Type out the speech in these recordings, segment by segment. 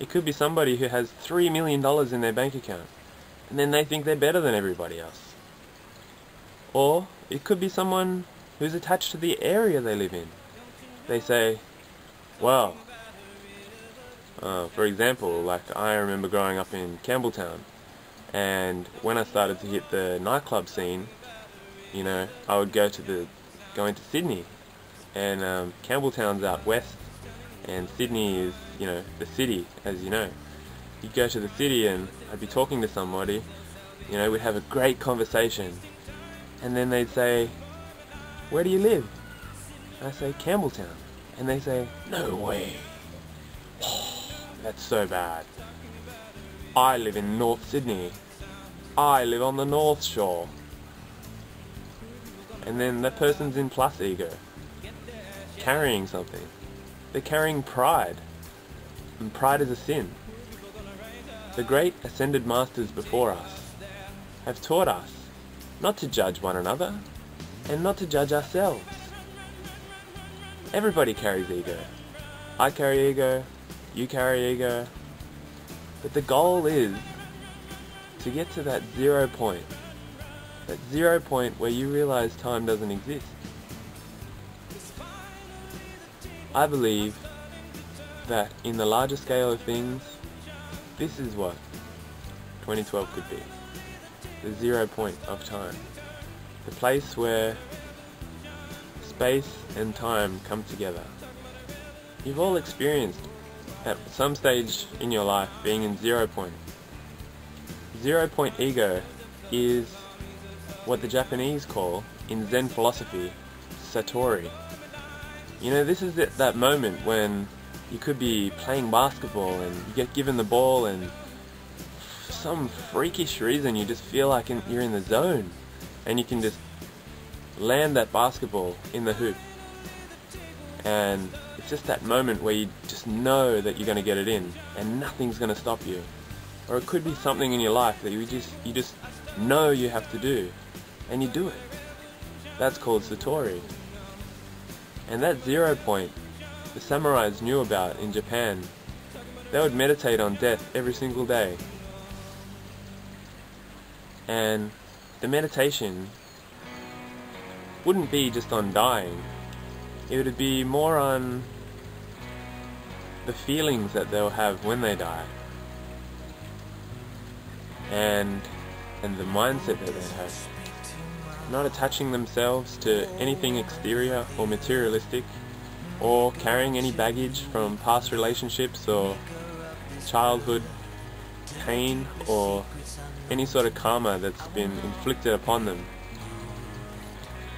It could be somebody who has $3 million in their bank account, and then they think they're better than everybody else. Or it could be someone who's attached to the area they live in. They say, well, for example, like I remember growing up in Campbelltown, and when I started to hit the nightclub scene, you know, I would go into Sydney, and Campbelltown's out west, and Sydney is, you know, the city, as you know. You'd go to the city and I'd be talking to somebody, you know, we'd have a great conversation, and then they'd say, where do you live? I say, Campbelltown. And they say, no way. That's so bad. I live in North Sydney. I live on the North Shore. And then that person's in plus ego, carrying something. They're carrying pride, and pride is a sin. The great ascended masters before us have taught us not to judge one another and not to judge ourselves. Everybody carries ego. I carry ego, you carry ego, but the goal is to get to that 0 point. That 0 point where you realize time doesn't exist. I believe that in the larger scale of things, this is what 2012 could be. The 0 point of time. The place where space and time come together. You've all experienced at some stage in your life being in 0 point. 0 point ego is what the Japanese call, in Zen philosophy, Satori. You know, this is that moment when you could be playing basketball and you get given the ball, and for some freakish reason you just feel like you're in the zone, and you can just land that basketball in the hoop. And it's just that moment where you just know that you're going to get it in and nothing's going to stop you. Or it could be something in your life that you just know you have to do, and you do it. That's called Satori. And that 0 point, the samurais knew about in Japan. They would meditate on death every single day. And the meditation wouldn't be just on dying. It would be more on the feelings that they'll have when they die. And the mindset that they have. Not attaching themselves to anything exterior or materialistic, or carrying any baggage from past relationships or childhood pain or any sort of karma that's been inflicted upon them,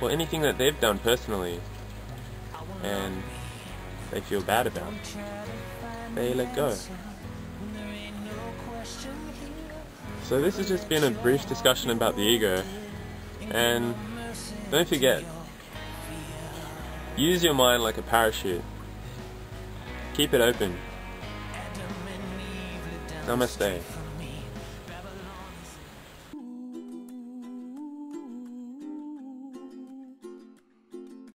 or anything that they've done personally and they feel bad about. They let go. So this has just been a brief discussion about the ego, and don't forget, use your mind like a parachute. Keep it open. Namaste.